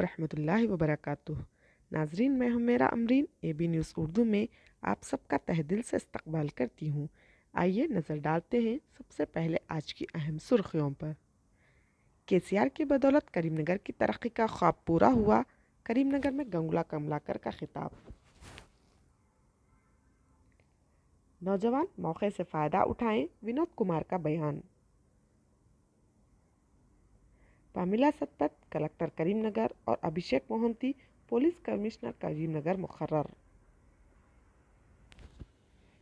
ورحمۃ اللہ وبرکاتہ۔ ناظرین، میں ہوں میرا امرین AB نیوز اردو میں آپ سب کا تہ دل سے استقبال کرتی ہوں۔ آئیے نظر ڈالتے ہیں سب سے پہلے آج کی اہم سرخیوں پر۔ KCR کی بدولت کریم نگر کی ترقی کا خواب پورا ہوا، کریم نگر میں گنگولا کملاکر کا خطاب۔ نوجوان موقع سے فائدہ اٹھائیں، ونود کمار کا بیان۔ پامیلا ستپت کلکٹر کریم نگر اور ابھیشیک موہنتی پولیس کمشنر کریم نگر مقرر۔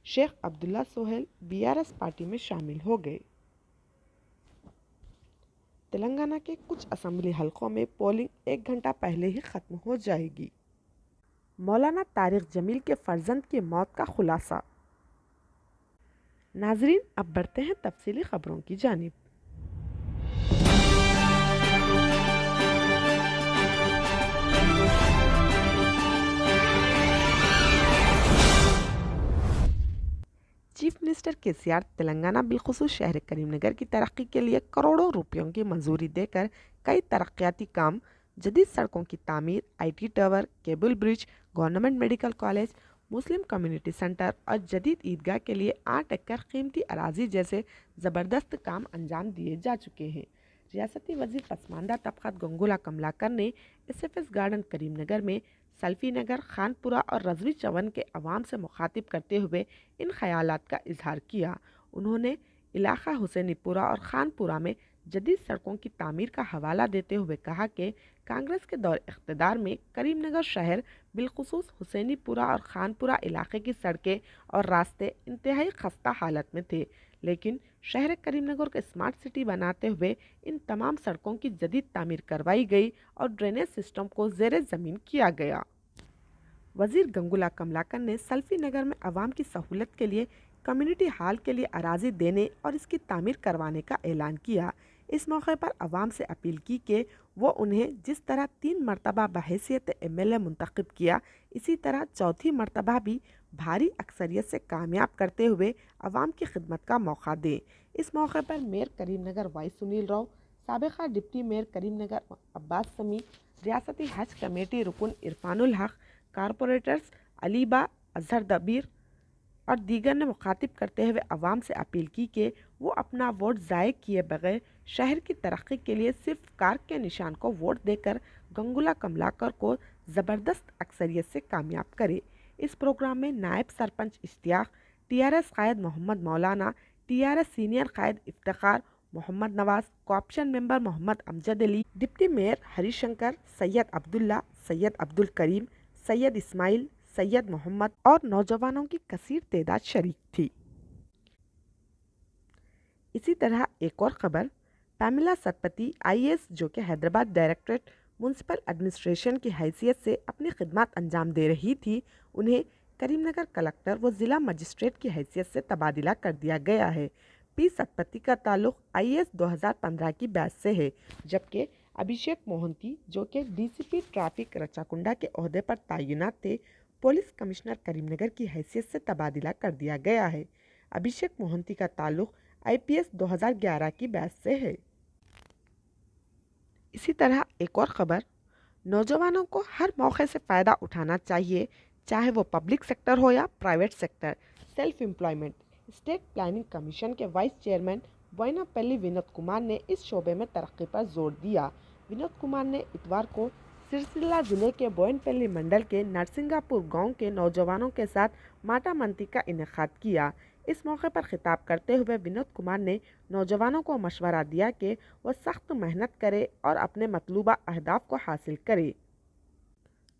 شیخ عبداللہ سہیل BRS پارٹی میں شامل ہو گئے۔ تلنگانہ کے کچھ اسمبلی حلقوں میں پولنگ 1 گھنٹہ پہلے ہی ختم ہو جائے گی۔ مولانا طارق جمیل کے فرزند کی موت کا خلاصہ۔ ناظرین، اب بڑھتے ہیں تفصیلی خبروں کی جانب۔ چیف منسٹر KCR تلنگانہ بالخصوص شہر کریم نگر کی ترقی کے لیے کروڑوں روپیوں کی منظوری دے کر کئی ترقیاتی کام، جدید سڑکوں کی تعمیر، IT tower, cable bridge, government medical college, Muslim community centre اور جدید عیدگاہ کے لیے 8 ایکڑ قیمتی اراضی جیسے زبردست کام انجام دیے جا چکے ہیں۔ ریاستی وزیر پسماندہ طبقات گنگولا کملاکر نے SFS گارڈن کریم نگر میں سلفی نگر، خان پورہ اور رضوی چون کے عوام سے مخاطب کرتے ہوئے ان خیالات کا اظہار کیا۔ انہوں نے علاقہ حسینی پورہ اور خان پورہ میں جدید سڑکوں کی تعمیر کا حوالہ دیتے ہوئے کہا کہ کانگریس کے دور اقتدار میں کریم نگر شہر بالخصوص حسینی پورہ اور خان پورہ علاقے کی سڑکیں اور راستے انتہائی خستہ حالت میں تھے، لیکن شہر کریم نگر کو اسمارٹ سٹی بناتے ہوئے ان تمام سڑکوں کی جدید تعمیر کروائی گئی اور ڈرینیج سسٹم کو زیر زمین کیا گیا۔ وزیر گنگولا کملاکر نے سلفی نگر میں عوام کی سہولت کے لیے کمیونٹی ہال کے لیے اراضی دینے اور اس کی تعمیر کروانے کا اعلان کیا۔ اس موقع پر عوام سے اپیل کی کہ وہ انہیں جس طرح 3 مرتبہ بحیثیت MLA منتخب کیا، اسی طرح چوتھی مرتبہ بھی بھاری اکثریت سے کامیاب کرتے ہوئے عوام کی خدمت کا موقع دیں۔ اس موقع پر میئر کریم نگر وائی سنیل راؤ، سابقہ ڈپٹی میئر کریم نگر عباس سمیع، ریاستی حج کمیٹی رکن عرفان الحق، کارپوریٹرز علی با، اظہر دبیر اور دیگر نے مخاطب کرتے ہوئے عوام سے اپیل کی کہ وہ اپنا ووٹ ضائع کیے بغیر شہر کی ترقی کے لیے صرف کار کے نشان کو ووٹ دے کر گنگولا کملاکر کو زبردست اکثریت سے کامیاب کرے۔ اس پروگرام میں نائب سرپنچ اشتیاق، TRS قائد محمد مولانا، TRS سینئر قائد افتخار محمد نواز، کوآپشن ممبر محمد امجد علی، ڈپٹی میئر ہری شنکر، سید عبداللہ، سید عبدالکریم، سید اسماعیل، سید محمد اور نوجوانوں کی کثیر تعداد شریک تھی۔ اسی طرح ایک اور خبر، پامیلا ستپتی IAS جو کہ حیدرآباد ڈائریکٹریٹ میونسپل ایڈمنسٹریشن کی حیثیت سے اپنی خدمات انجام دے رہی تھی، انہیں کریم نگر کلکٹر و ضلع مجسٹریٹ کی حیثیت سے تبادلہ کر دیا گیا ہے۔ P ستپتی کا تعلق IAS 2015 کی بیچ سے ہے، جبکہ ابھیشیک موہنتی جو کہ DCP ٹریفک رچاکنڈا کے عہدے پر تعینات تھے، پولیس کمشنر کریم نگر کی حیثیت سے تبادلہ کر دیا گیا ہے۔ ابھیشیک موہنتی کا تعلق IPS 2011 کی بیچ سے ہے۔ اسی طرح ایک اور خبر، نوجوانوں کو ہر موقع سے فائدہ اٹھانا چاہیے، چاہے وہ پبلک سیکٹر ہو یا private sector. Self employment state planning commission کے وائس چیئرمین بوئناپلی ونود کمار نے اس شعبے میں ترقی پر زور دیا۔ ونود کمار نے اتوار کو سرسیلا ضلع کے بوئنپلی منڈل کے نرسنگا پور گاؤں کے نوجوانوں کے ساتھ ماٹا منتی کا انعقاد کیا۔ اس موقع پر خطاب کرتے ہوئے ونود کمار نے نوجوانوں کو مشورہ دیا کہ وہ سخت محنت کرے اور اپنے مطلوبہ اہداف کو حاصل کرے۔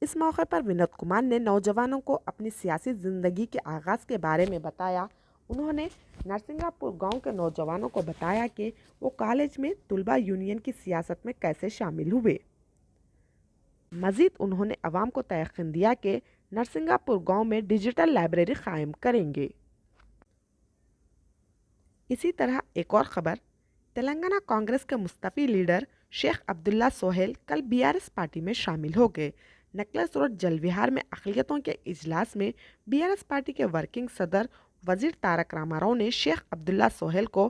اس موقع پر ونود کمار نے نوجوانوں کو اپنی سیاسی زندگی کے آغاز کے بارے میں بتایا۔ انہوں نے نرسنگا پور گاؤں کے نوجوانوں کو بتایا کہ وہ کالج میں طلبہ یونین کی سیاست میں کیسے شامل ہوئے۔ مزید انہوں نے عوام کو تیقن دیا کہ نرسنگا پور گاؤں میں ڈیجیٹل لائبریری قائم کریں گے۔ اسی طرح ایک اور خبر، تلنگانہ کانگریس کے مستعفی لیڈر شیخ عبداللہ سہیل کل BRS پارٹی میں شامل ہو گئے۔ نیکلس روڈ جل وہار میں اقلیتوں کے اجلاس میں BRS پارٹی کے ورکنگ صدر وزیر تارک راما راؤ نے شیخ عبداللہ سہیل کو